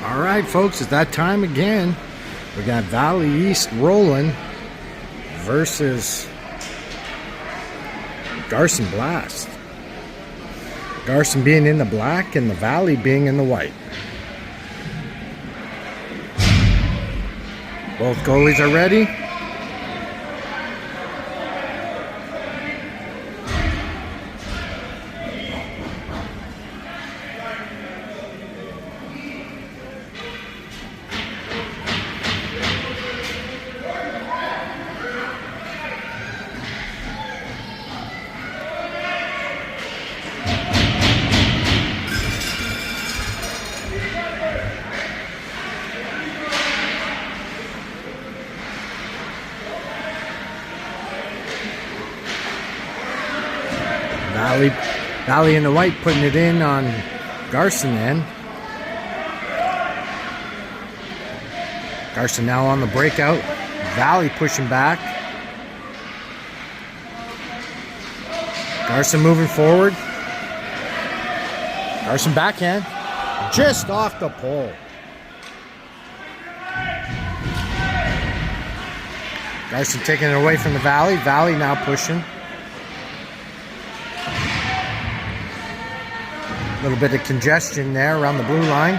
All right, folks, it's that time again. We got Valley East rolling versus Garson Blast. Garson being in the black and the Valley being in the white. Both goalies are ready. Valley in the white putting it in on Garson then. Garson now on the breakout. Valley pushing back. Garson moving forward. Garson backhand. Just off the pole. Garson taking it away from the Valley. Valley now pushing. A little bit of congestion there around the blue line.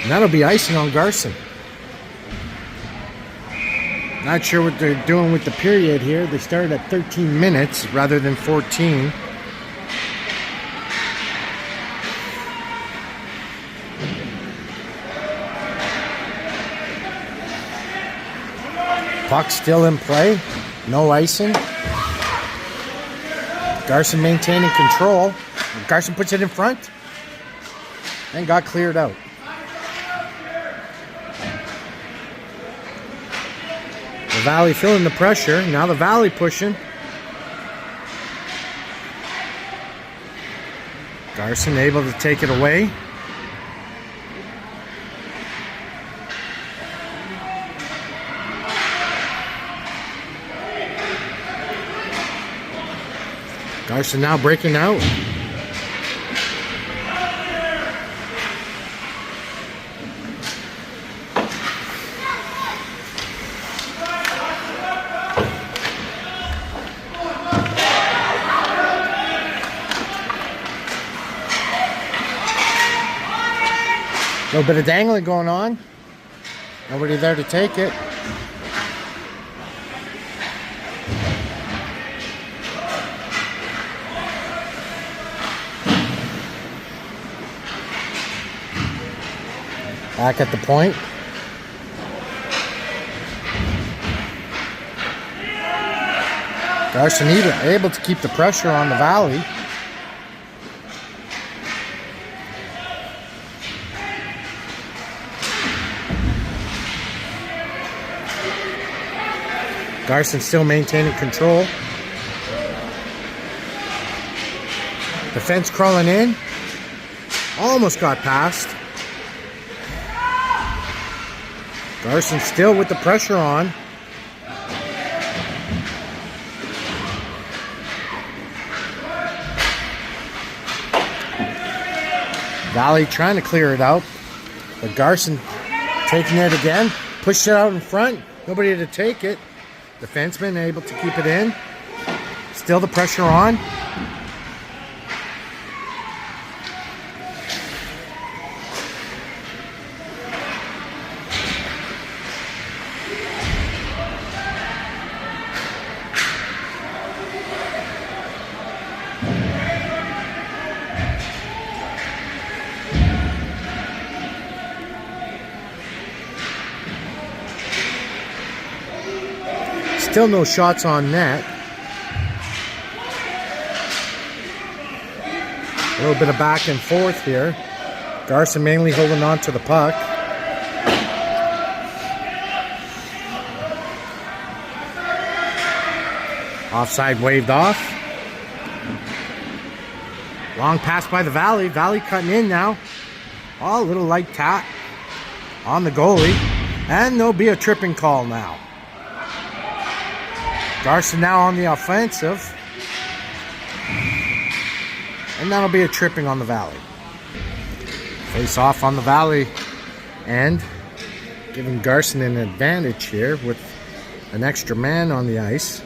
And that'll be icing on Garson. Not sure what they're doing with the period here. They started at 13 minutes rather than 14. Puck still in play. No icing. Garson maintaining control. Garson puts it in front and got cleared out. The Valley feeling the pressure. Now the Valley pushing. Garson able to take it away. Garson now breaking out. A little bit of dangling going on. Nobody there to take it. Back at the point. Garson able to keep the pressure on the Valley. Garson still maintaining control. Defense crawling in. Almost got past. Garson still with the pressure on. Valley trying to clear it out, but Garson taking it again. Pushed it out in front. Nobody to take it. Defenseman able to keep it in. Still the pressure on. Still no shots on net. A little bit of back and forth here. Garson mainly holding on to the puck. Offside waved off. Long pass by the Valley. Valley cutting in now. Oh, a little light tap on the goalie. And there'll be a tripping call now. Garson now on the offensive. And that'll be a tripping on the Valley. Face off on the Valley end, giving Garson an advantage here with an extra man on the ice.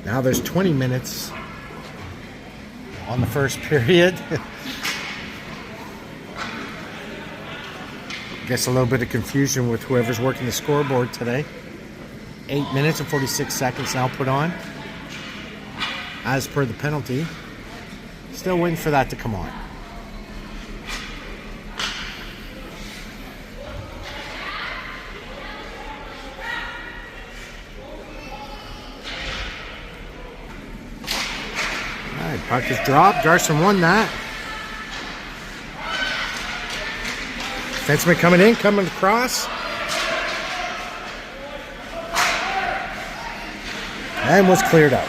Now there's 20 minutes on the first period. Guess a little bit of confusion with whoever's working the scoreboard today. 8 minutes and 46 seconds now put on, as per the penalty. Still waiting for that to come on. All right, puck is dropped. Garson won that. Defenseman coming in, coming across. And was cleared out.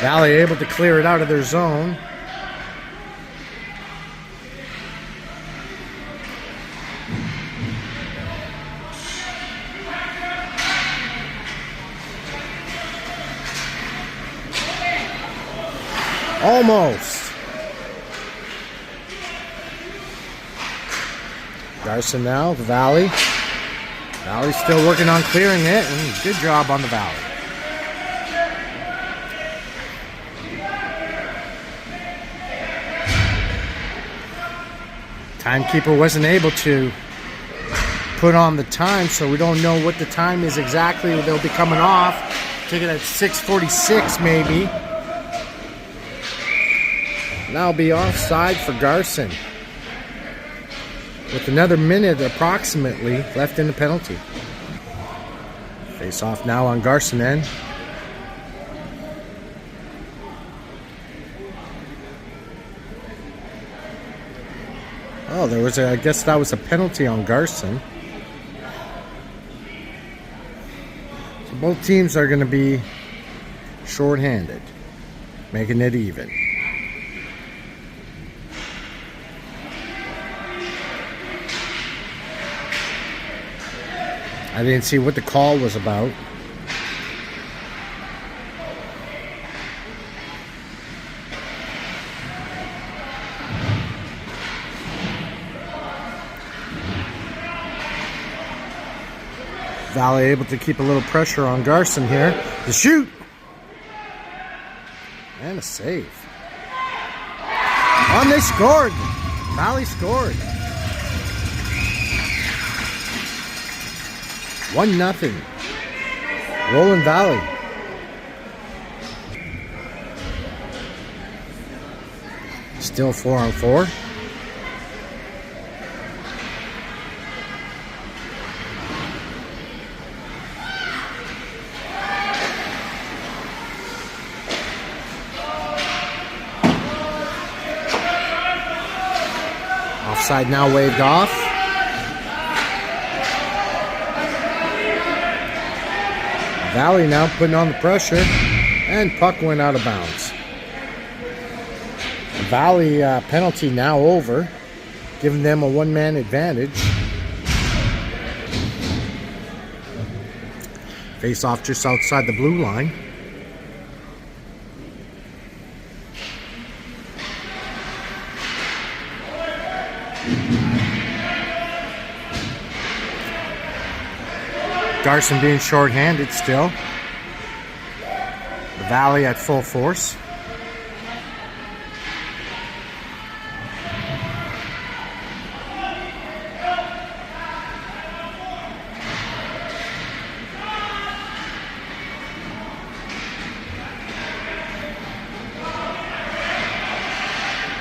Valley able to clear it out of their zone. Almost. Garson now, the Valley. Valley's still working on clearing it, and good job on the Valley. Timekeeper wasn't able to put on the time, so we don't know what the time is exactly. They'll be coming off. Take it at 6:46 maybe. That'll be offside for Garson, with another minute approximately left in the penalty. Face off now on Garson end. Oh, there was I guess that was a penalty on Garson. So both teams are going to be shorthanded, making it even. I didn't see what the call was about. Valley able to keep a little pressure on Garson here. The shoot! And a save. And they scored! Valley scored. 1-0. Roland Valley. Still 4-on-4. Offside now waved off. Valley now putting on the pressure, and puck went out of bounds. The Valley penalty now over, giving them a one-man advantage. Face off just outside the blue line. Garson being short-handed still. The Valley at full force.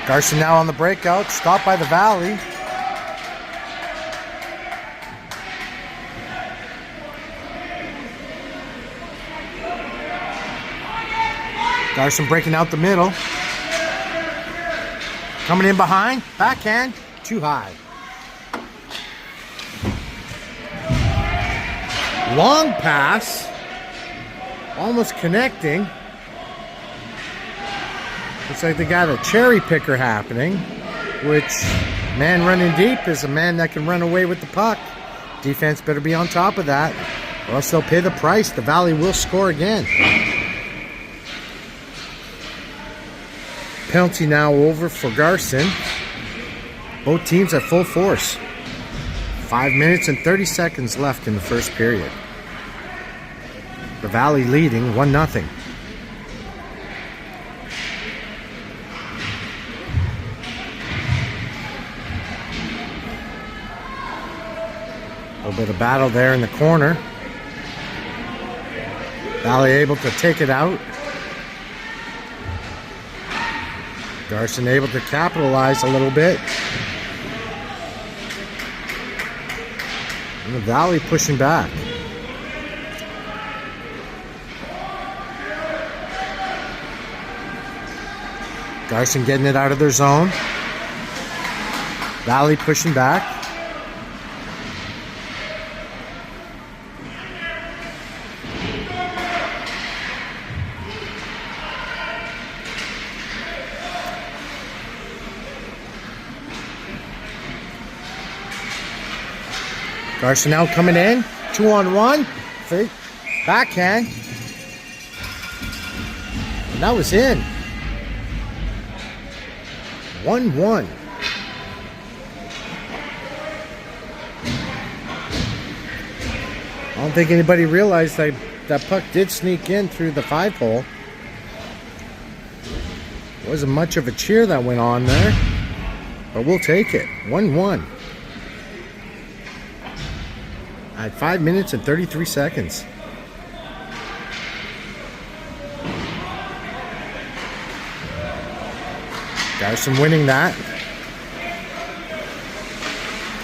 Garson now on the breakout, stopped by the Valley. Garson breaking out the middle. Coming in behind. Backhand. Too high. Long pass. Almost connecting. Looks like they got a cherry picker happening, which man running deep is a man that can run away with the puck. Defense better be on top of that, or else they'll pay the price. The Valley will score again. Penalty now over for Garson. Both teams at full force. 5 minutes and 30 seconds left in the first period. The Valley leading 1-0. A little bit of battle there in the corner. Valley able to take it out. Garson able to capitalize a little bit. And the Valley pushing back. Garson getting it out of their zone. Valley pushing back. Garson now coming in. 2-on-1. Fake backhand. And that was in. 1-1. I don't think anybody realized that puck did sneak in through the 5-hole. Wasn't much of a cheer that went on there, but we'll take it. 1-1. At 5 minutes and 33 seconds. Garson winning that.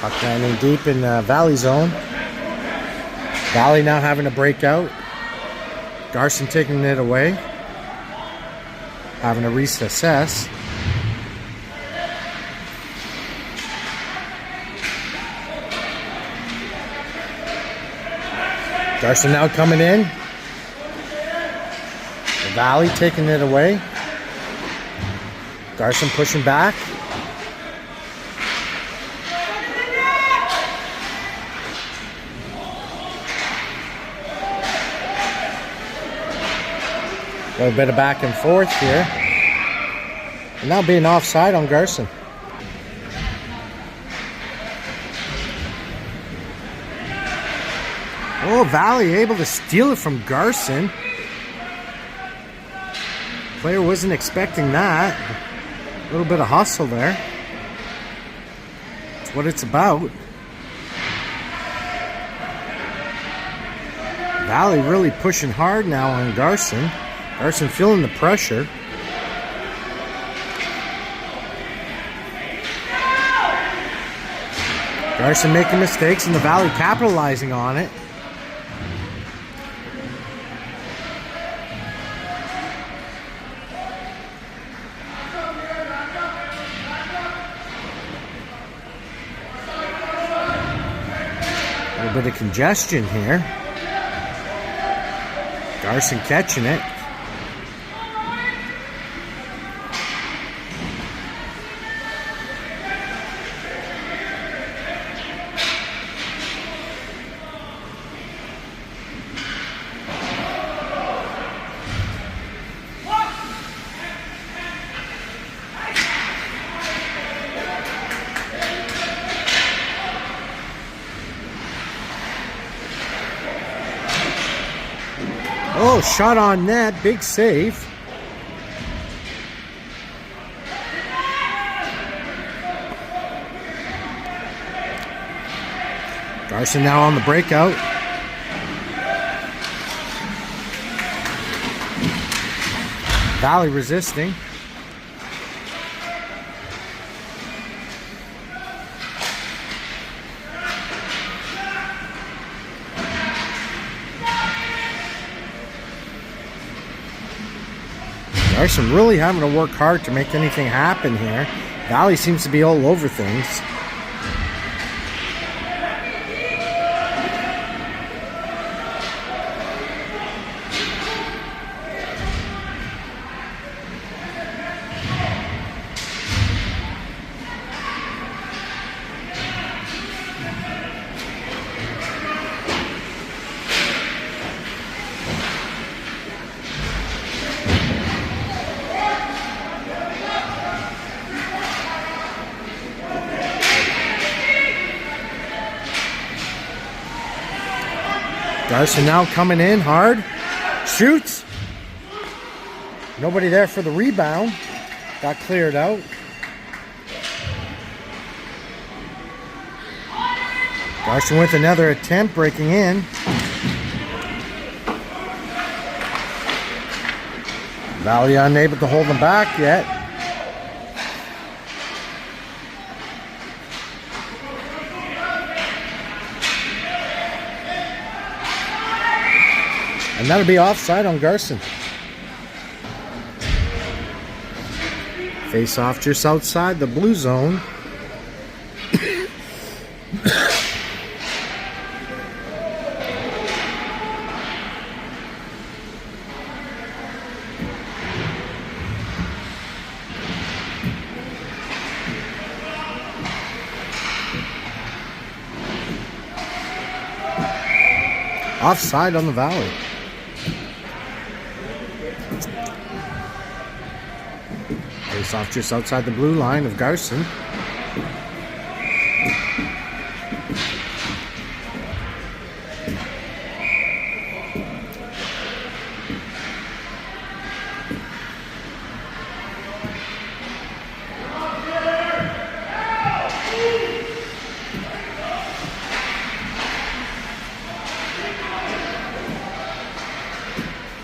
Puck landing deep in the Valley zone. Valley now having a breakout. Garson taking it away. Having to reassess. Garson now coming in. The Valley taking it away. Garson pushing back. A little bit of back and forth here. And now being offside on Garson. Oh, Valley able to steal it from Garson. Player wasn't expecting that. A little bit of hustle there. That's what it's about. Valley really pushing hard now on Garson. Garson feeling the pressure. Garson making mistakes and the Valley capitalizing on it. A little bit of congestion here. Garson catching it. Oh, shot on net. Big save. Garson now on the breakout. Valley resisting. Garson really having to work hard to make anything happen here. Valley seems to be all over things. Garson now coming in hard. Shoots. Nobody there for the rebound. Got cleared out. Garson with another attempt, breaking in. Valley unable to hold them back yet. And that'll be offside on Garson. Face off just outside the blue zone. Offside on the Valley. Face off just outside the blue line of Garson.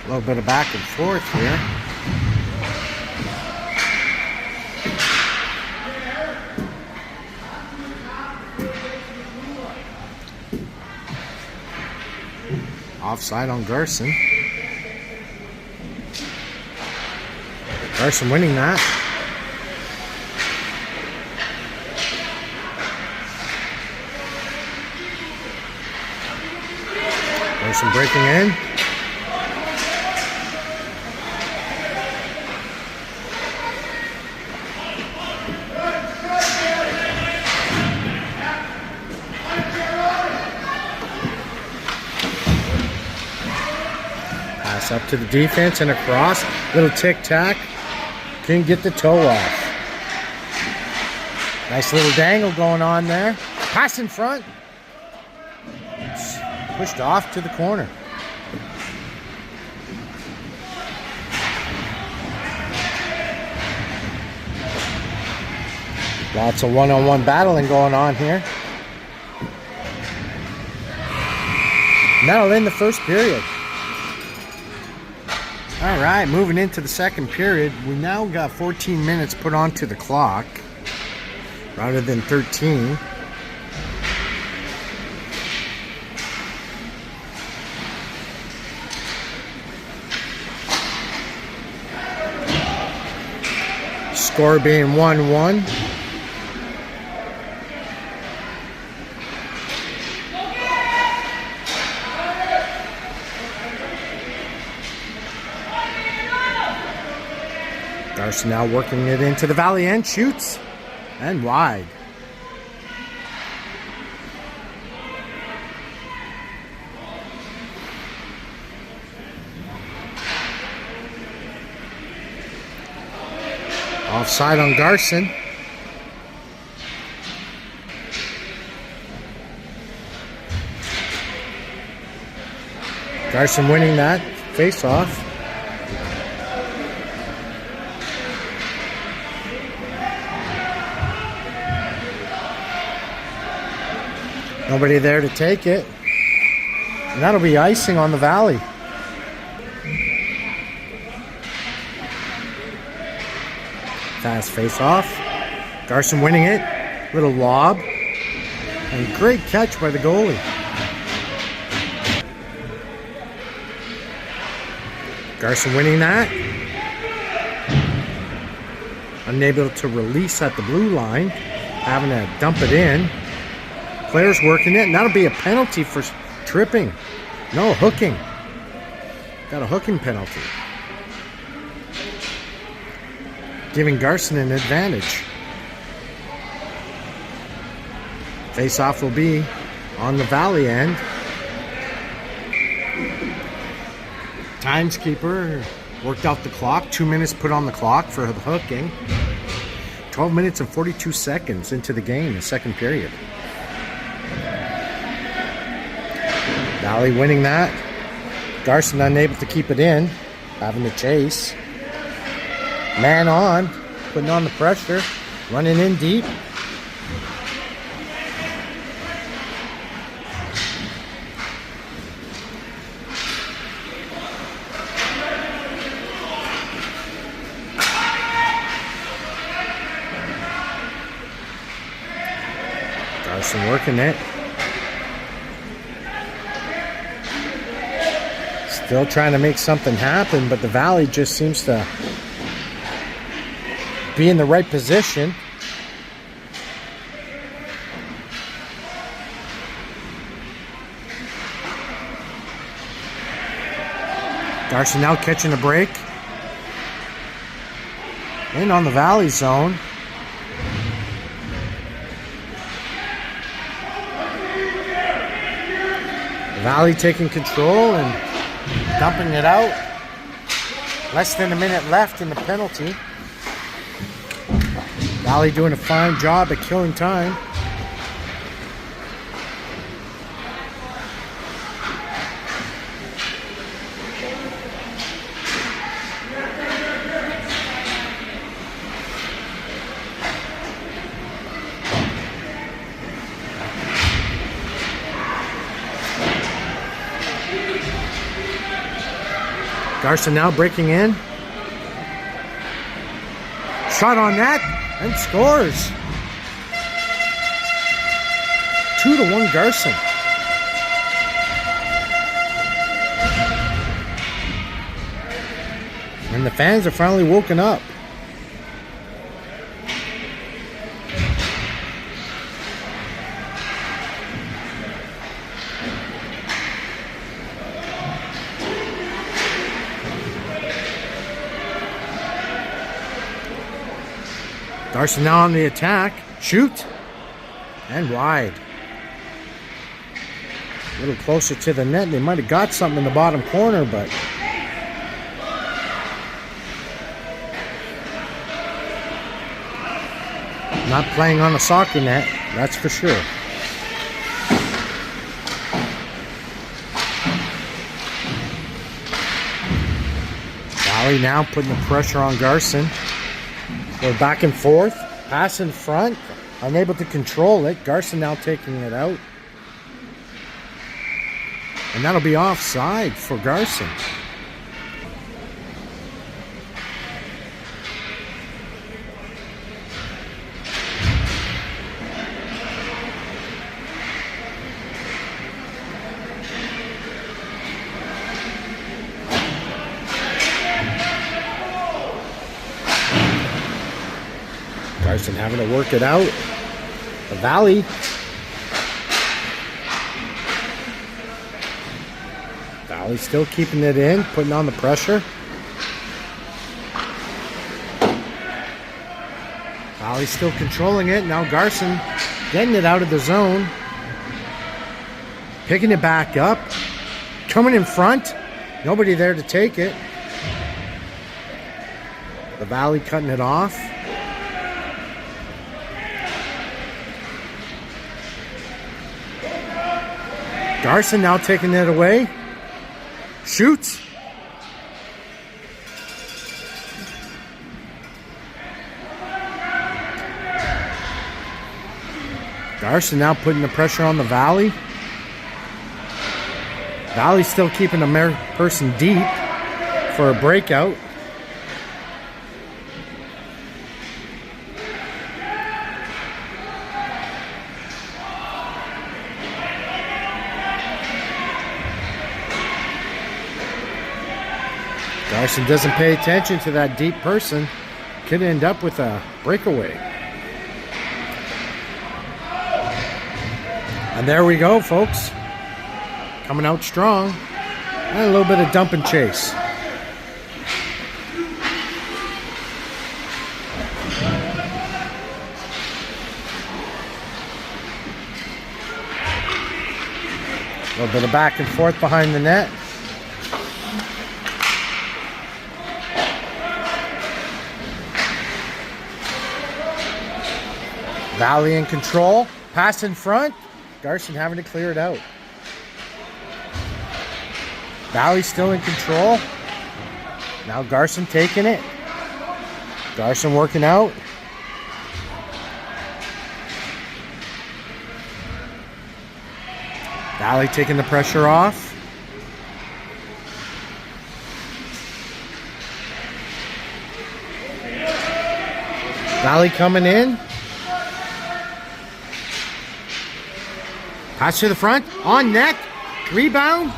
A little bit of back and forth here. Offside on Garson. Garson winning that. Garson breaking in. Up to the defense and across. Little tic-tac. Couldn't get the toe off. Nice little dangle going on there. Pass in front. Pushed off to the corner. Lots of one-on-one battling going on here. And that'll end the first period. All right, moving into the second period, we now got 14 minutes put onto the clock rather than 13. Score being 1-1. Garson now working it into the Valley end, shoots, and wide. Offside on Garson. Garson winning that face-off. Nobody there to take it. And that'll be icing on the Valley. Fast face off. Garson winning it. Little lob. And great catch by the goalie. Garson winning that. Unable to release at the blue line. Having to dump it in. Players working it, and that'll be a penalty for tripping. No, hooking. Got a hooking penalty. Giving Garson an advantage. Face-off will be on the Valley end. Timeskeeper worked out the clock. 2 minutes put on the clock for the hooking. 12 minutes and 42 seconds into the game, the second period. Valley winning that. Garson unable to keep it in, having to chase. Man on, putting on the pressure, running in deep. Garson working it. Still trying to make something happen, but the Valley just seems to be in the right position. Garson now catching a break. In on the Valley zone. The Valley taking control and dumping it out. Less than a minute left in the penalty. Valley doing a fine job at killing time. Garson now breaking in. Shot on net and scores. 2-1 Garson. And the fans are finally woken up. Garson now on the attack. Shoot. And wide. A little closer to the net. They might have got something in the bottom corner, but not playing on a soccer net, that's for sure. Valley now putting the pressure on Garson. We're back and forth. Pass in front. Unable to control it. Garson now taking it out. And that'll be offside for Garson. Garson having to work it out. The Valley. Valley still keeping it in, putting on the pressure. Valley still controlling it. Now Garson getting it out of the zone. Picking it back up. Coming in front. Nobody there to take it. The Valley cutting it off. Garson now taking it away. Shoots. Garson now putting the pressure on the Valley. Valley still keeping a person deep for a breakout. Garson doesn't pay attention to that deep person. Could end up with a breakaway. And there we go, folks. Coming out strong. And a little bit of dump and chase. A little bit of back and forth behind the net. Valley in control. Pass in front. Garson having to clear it out. Valley still in control. Now Garson taking it. Garson working out. Valley taking the pressure off. Valley coming in. Pass to the front. On net. Rebound.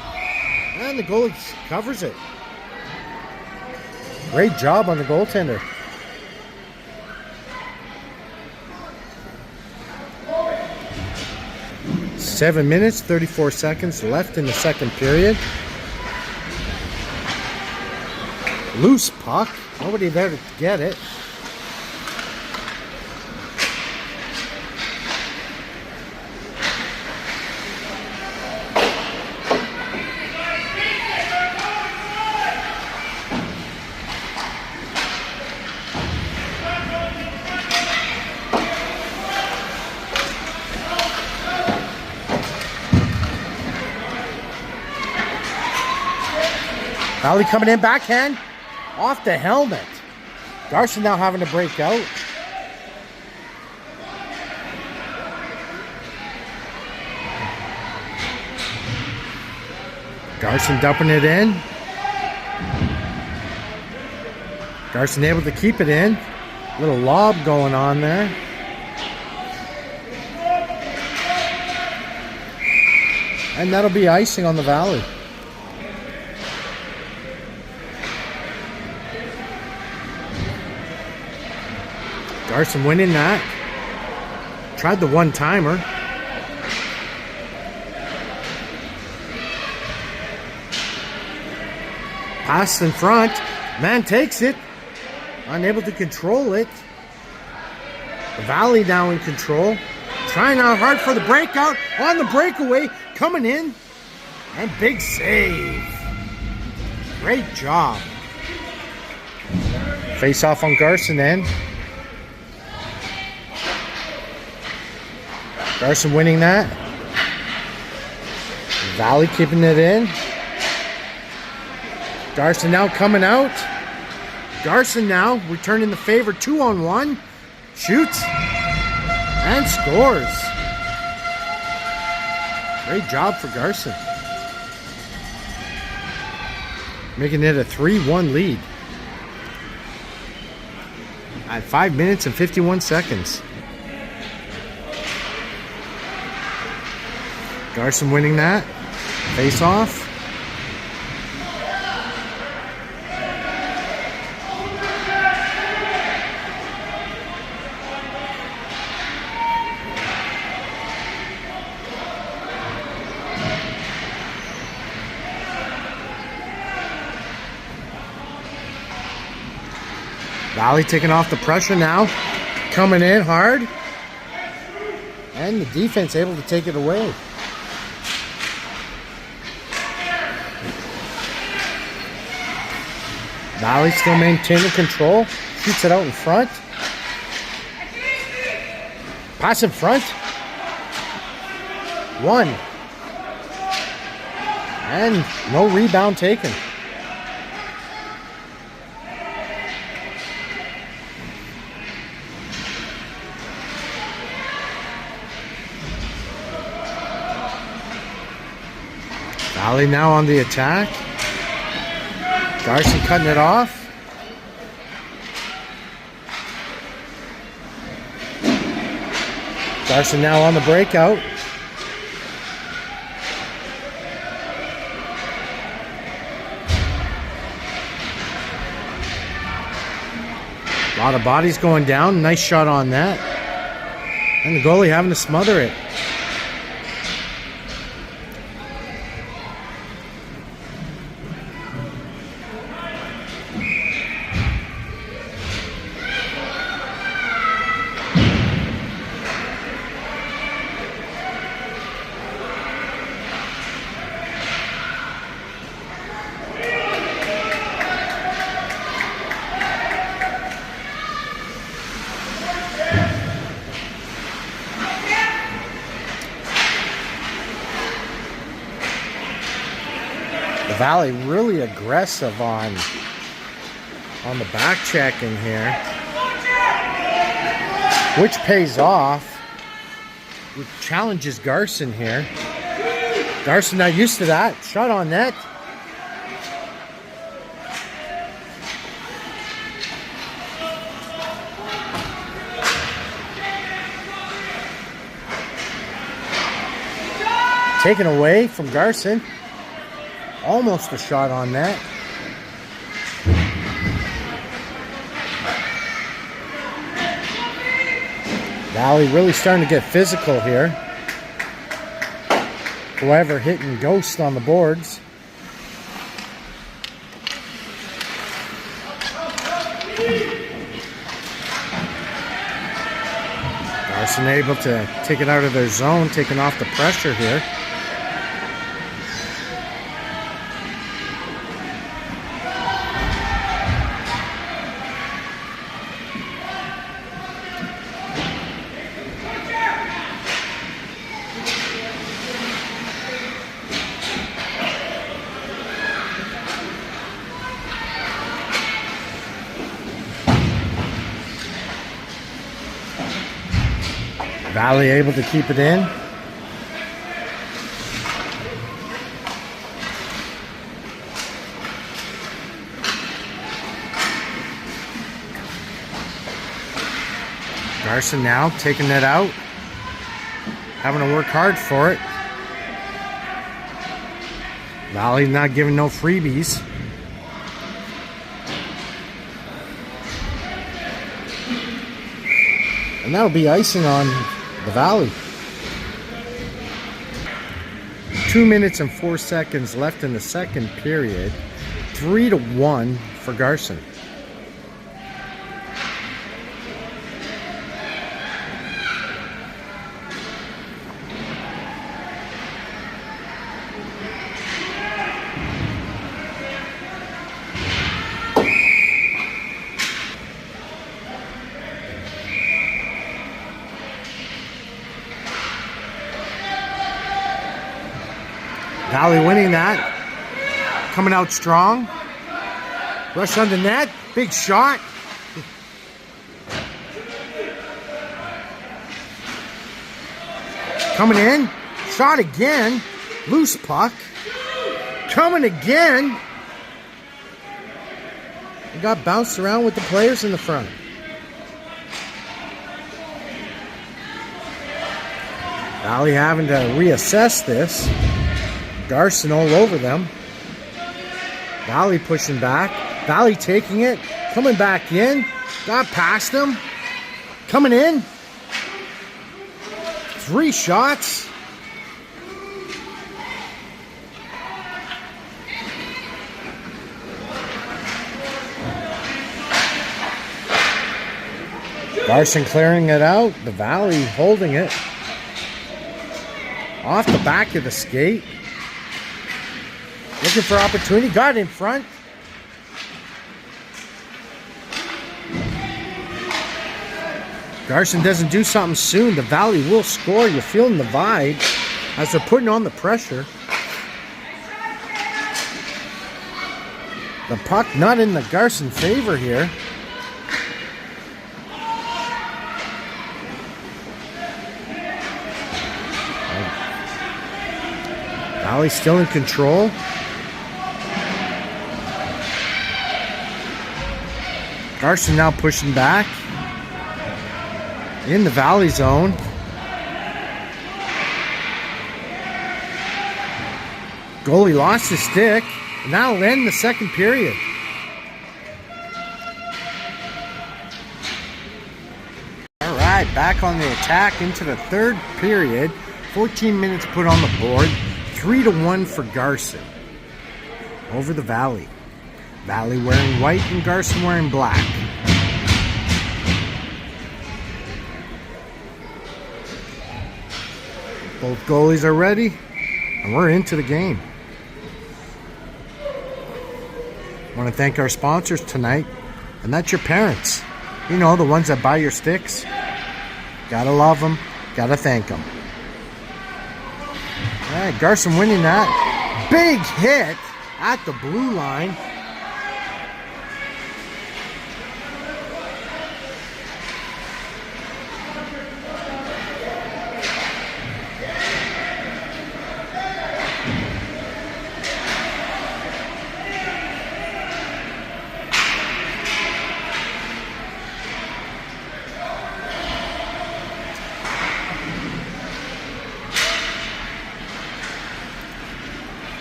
And the goalie covers it. Great job on the goaltender. Seven minutes, 34 seconds left in the second period. Loose puck. Nobody there to get it. Valley coming in, backhand, off the helmet. Garson now having to break out. Garson dumping it in. Garson able to keep it in. Little lob going on there. And that'll be icing on the Valley. Garson winning that. Tried the one-timer. Pass in front. Man takes it. Unable to control it. The Valley now in control. Trying out hard for the breakout. On the breakaway. Coming in. And big save. Great job. Face off on Garson then. Garson winning that. Valley keeping it in. Garson now coming out. Garson now returning the favor, 2-on-1. Shoots. And scores. Great job for Garson. Making it a 3-1 lead. At 5 minutes and 51 seconds. Garson winning that. Face off. Valley taking off the pressure now. Coming in hard. And the defense able to take it away. Valley still maintaining control. Shoots it out in front. Pass in front. One. And no rebound taken. Valley now on the attack. Garson cutting it off. Garson now on the breakout. A lot of bodies going down. Nice shot on that. And the goalie having to smother it. The Valley really aggressive on the back checking here, which pays off. It challenges Garson here. Garson not used to that. Shot on net. Taken away from Garson. Almost a shot on net. Valley really starting to get physical here. Whoever hitting ghost on the boards. Garson able to take it out of their zone, taking off the pressure here. Valley able to keep it in. Garson now taking it out. Having to work hard for it. Valley not giving no freebies. And that'll be icing on the Valley. 2 minutes and 4 seconds left in the second period. 3-1 for Garson. Valley winning that. Coming out strong. Rush on the net. Big shot. Coming in. Shot again. Loose puck. Coming again. He got bounced around with the players in the front. Valley having to reassess this. Garson all over them. Valley pushing back. Valley taking it. Coming back in. Got past them. Coming in. 3 shots. Garson clearing it out. The Valley holding it. Off the back of the skate. Looking for opportunity. Got in front. Garson doesn't do something soon. The Valley will score. You're feeling the vibe as they're putting on the pressure. The puck not in the Garson favor here. Valley still in control. Garson now pushing back in the Valley zone. Goalie lost his stick, and that'll end the second period. All right, back on the attack into the third period. 14 minutes put on the board. 3-1 for Garson over the Valley. Valley wearing white and Garson wearing black. Both goalies are ready, and we're into the game. I want to thank our sponsors tonight, and that's your parents. You know, the ones that buy your sticks. Gotta love them, gotta thank them. All right, Garson winning that. Big hit at the blue line.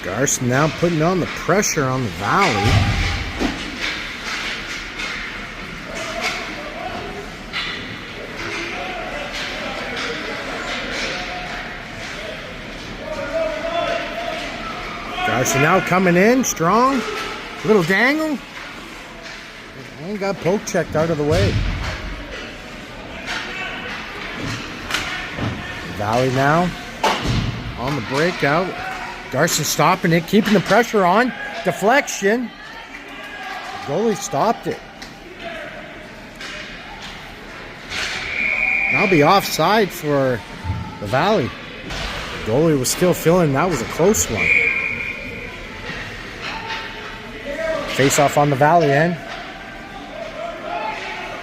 Garson now putting on the pressure on the Valley. Garson now coming in strong. Little dangle. And got poke checked out of the way. Valley now on the breakout. Garson stopping it, keeping the pressure on. Deflection. Goalie stopped it. That'll be offside for the Valley. Goalie was still feeling that was a close one. Face off on the Valley end.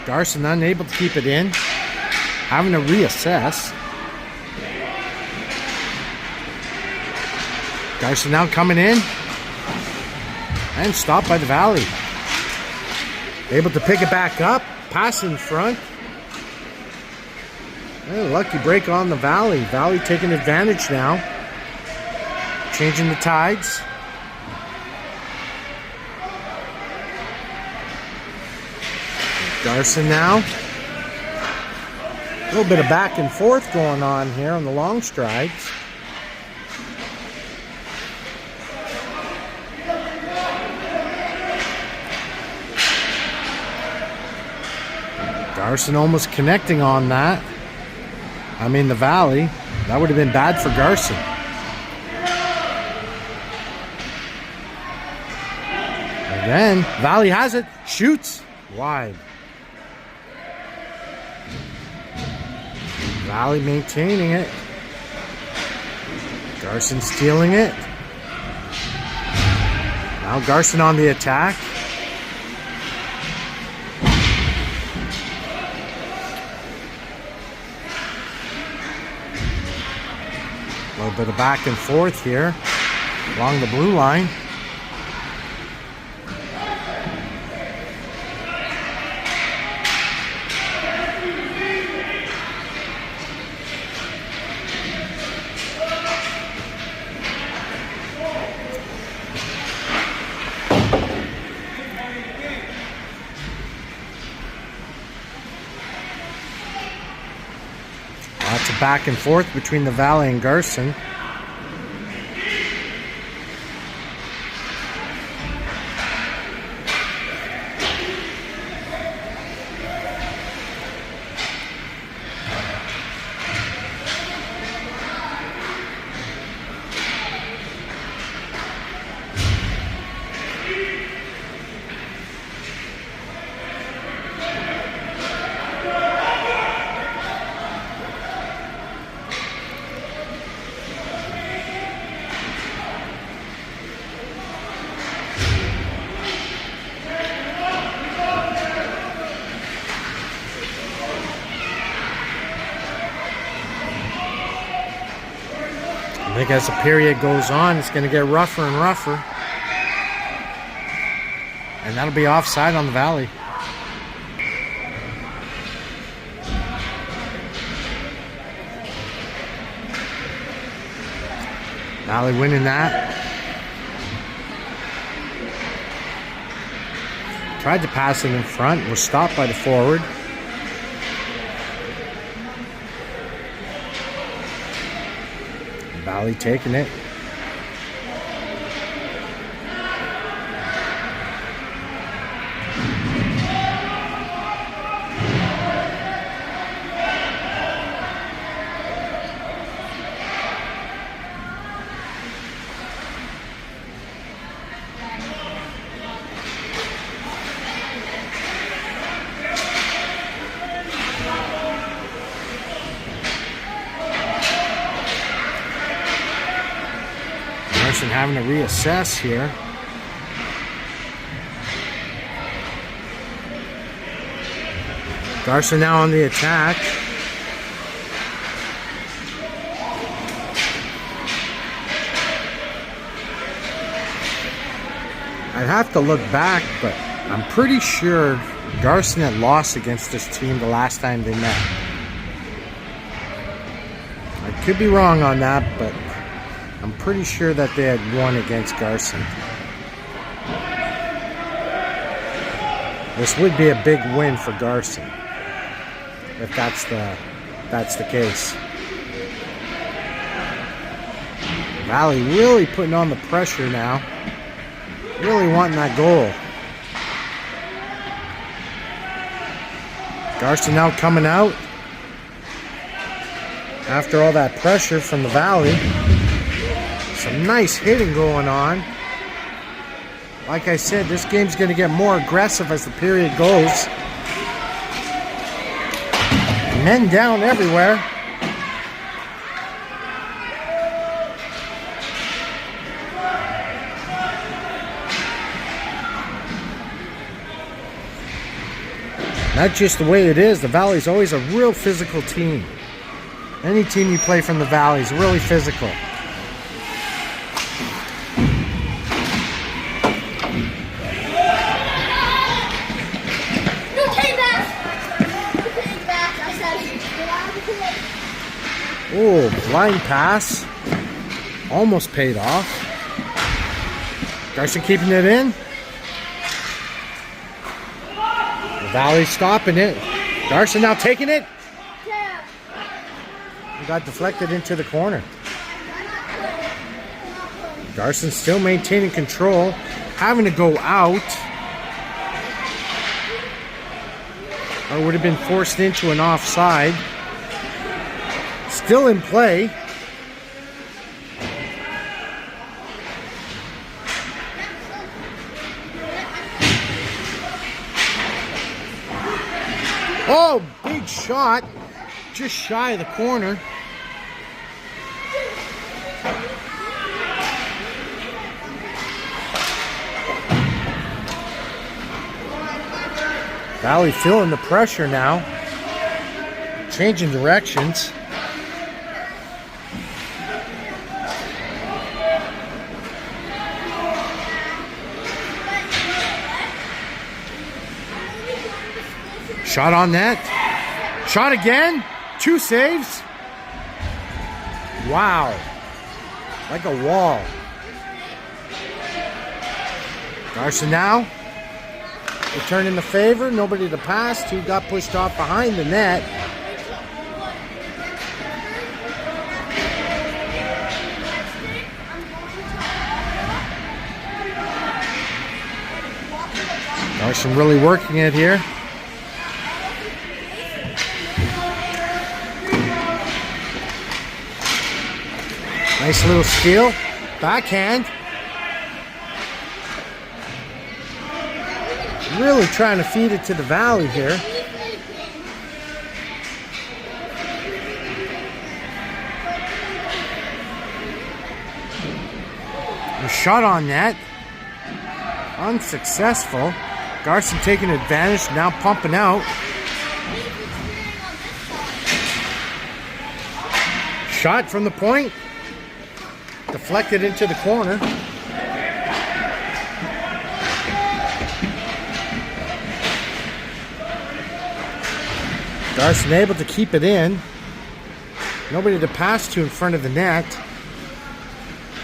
Garson unable to keep it in. Having to reassess. Garson now coming in and stopped by the Valley. Able to pick it back up, pass in front. And a lucky break on the Valley. Valley taking advantage now. Changing the tides. Garson now. A little bit of back and forth going on here on the long strides. Garson almost connecting on that. I mean, the Valley. That would have been bad for Garson. Again, Valley has it. Shoots. Wide. Valley maintaining it. Garson stealing it. Now Garson on the attack. A little bit of back and forth here along the blue line. Lots of back and forth between the Valley and Garson. I think as the period goes on, it's going to get rougher and rougher. And that'll be offside on the Valley. Valley winning that. Tried to pass it in front, was stopped by the forward. Valley taking it. Garson having to reassess here. Garson now on the attack. I'd have to look back, but I'm pretty sure Garson had lost against this team the last time they met. I could be wrong on that, but I'm pretty sure that they had won against Garson. This would be a big win for Garson, if that's the case. Valley really putting on the pressure now. Really wanting that goal. Garson now coming out after all that pressure from the Valley. Some nice hitting going on. Like I said, this game's going to get more aggressive as the period goes. Men down everywhere. That's just the way it is. The Valley's always a real physical team. Any team you play from the Valley is really physical. Oh, line pass. Almost paid off. Garson keeping it in. The Valley stopping it. Garson now taking it. He got deflected into the corner. Garson still maintaining control. Having to go out. Or would have been forced into an offside. Still in play. Oh, big shot. Just shy of the corner. Valley feeling the pressure now. Changing directions. Shot on net. Shot again. 2 saves. Wow. Like a wall. Garson now. Returning the favor. Nobody to pass to. Got pushed off behind the net. Garson really working it here. Nice little steal. Backhand. Really trying to feed it to the Valley here. A shot on net. Unsuccessful. Garson taking advantage, now pumping out. Shot from the point. Deflected into the corner. Garson able to keep it in. Nobody to pass to in front of the net.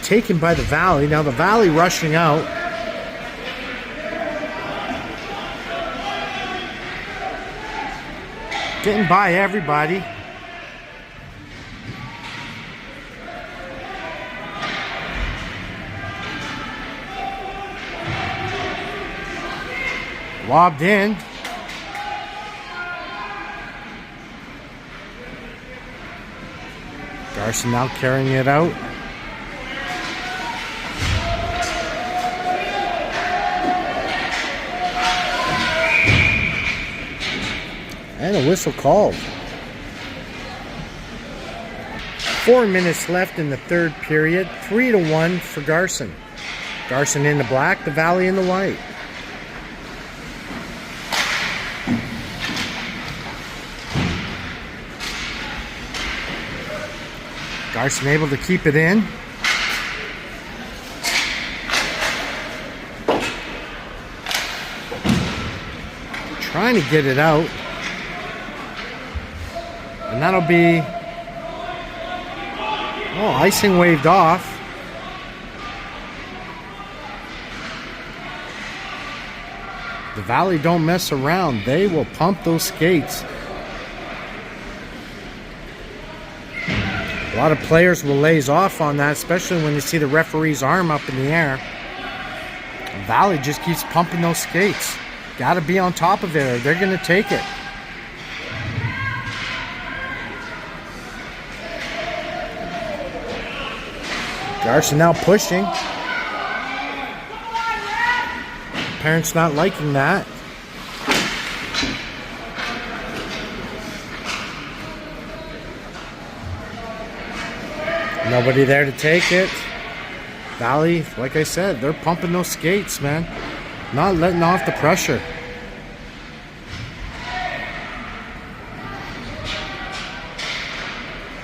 Taken by the Valley. Now the Valley rushing out. Getting by everybody. Lobbed in. Garson now carrying it out. And a whistle called. 4 minutes left in the third period. 3-1 for Garson. Garson in the black, the Valley in the white. Garson able to keep it in. Trying to get it out. And that'll be... Oh, icing waved off. The Valley don't mess around. They will pump those skates. A lot of players will laze off on that, especially when they see the referee's arm up in the air. Valley just keeps pumping those skates. Got to be on top of it or they're going to take it. Garson now pushing. Parents not liking that. Nobody there to take it. Valley, like I said, they're pumping those skates, man. Not letting off the pressure.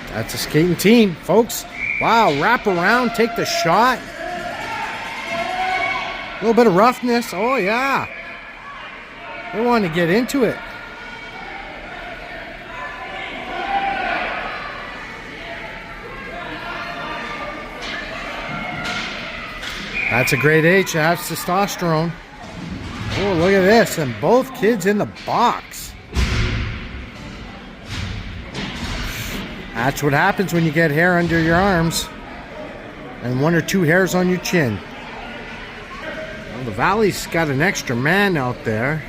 That's a skating team, folks. Wow, wrap around, take the shot. A little bit of roughness. Oh, yeah. They want to get into it. That's a great age. That's testosterone. Oh, look at this. And both kids in the box. That's what happens when you get hair under your arms. And 1 or 2 hairs on your chin. Well, the Valley's got an extra man out there.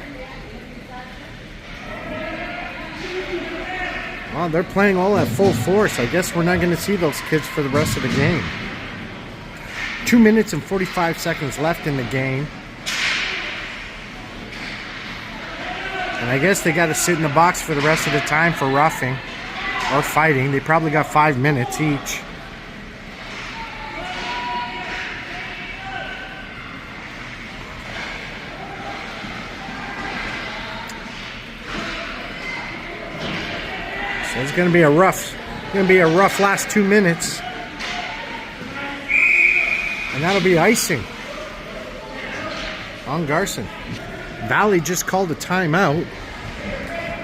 Well, they're playing all at full force. I guess we're not going to see those kids for the rest of the game. 2 minutes and 45 seconds left in the game. And I guess they got to sit in the box for the rest of the time for roughing or fighting. They probably got 5 minutes each. So it's going to be a rough last 2 minutes. And that'll be icing on Garson. Valley just called a timeout.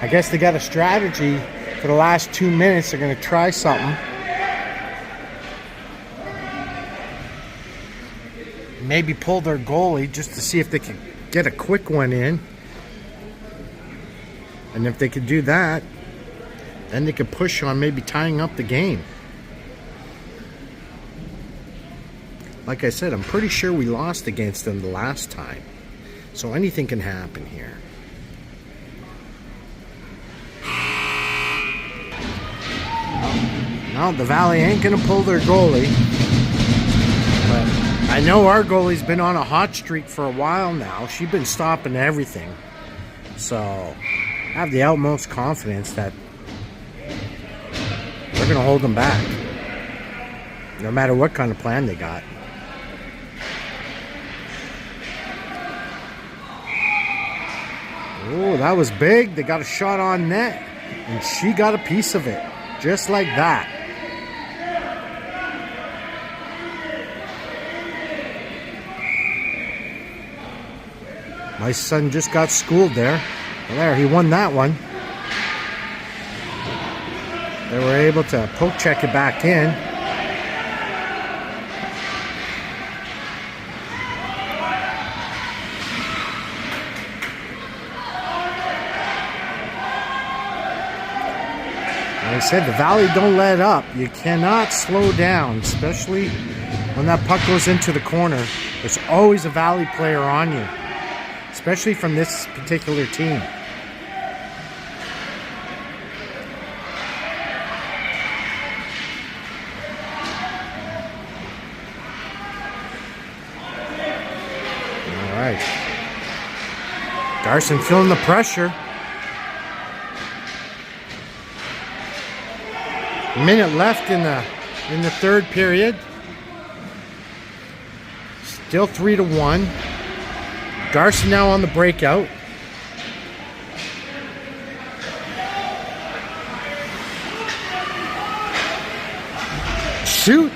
I guess they got a strategy for the last 2 minutes. They're going to try something. Maybe pull their goalie just to see if they can get a quick one in. And if they could do that, then they could push on maybe tying up the game. Like I said, I'm pretty sure we lost against them the last time. So anything can happen here. No, the Valley ain't going to pull their goalie. But I know our goalie's been on a hot streak for a while now. She's been stopping everything. So I have the utmost confidence that we're going to hold them back. No matter what kind of plan they got. Oh, that was big. They got a shot on net. And she got a piece of it. Just like that. My son just got schooled there. Well, there, he won that one. They were able to poke check it back in. Like I said, the Valley don't let up. You cannot slow down, especially when that puck goes into the corner. There's always a Valley player on you, especially from this particular team. All right. Garson feeling the pressure. A minute left in the third period. Still 3-1. Garson now on the breakout. shoot.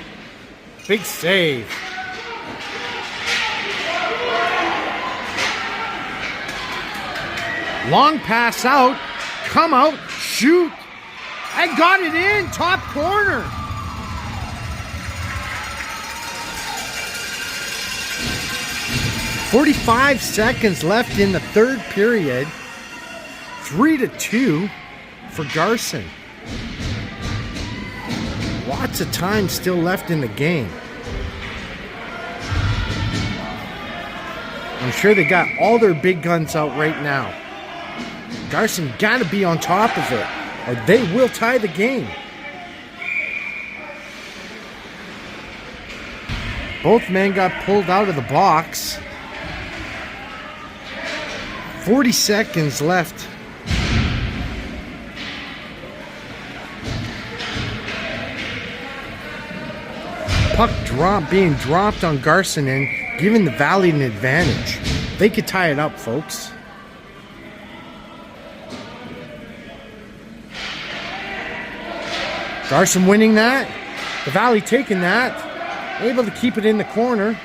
Big save. Long pass out. Come out. Shoot. I got it in. Top corner. "45 seconds left in the third period. 3-2 for Garson. Lots of time still left in the game. I'm sure they got all their big guns out right now. Garson got to be on top of it, or they will tie the game. Both men got pulled out of the box. 40 seconds left. Puck being dropped on Garson and giving the Valley an advantage. They could tie it up, folks. Garson winning that. The Valley taking that. Able to keep it in the corner.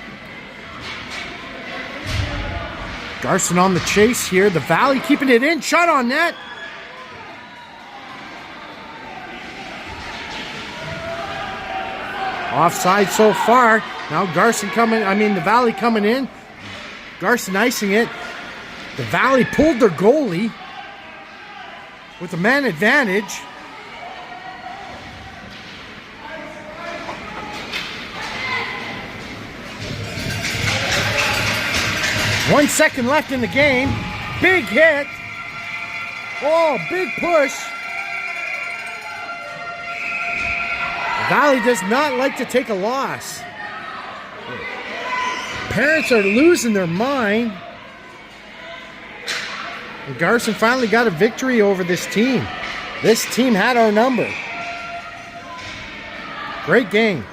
Garson on the chase here. The Valley keeping it in. Shot on net. Offside so far. Now the Valley coming in. Garson icing it. The Valley pulled their goalie with a man advantage. One second left in the game. Big hit. Oh, big push. The Valley does not like to take a loss. Parents are losing their mind. And Garson finally got a victory over this team. This team had our number. Great game.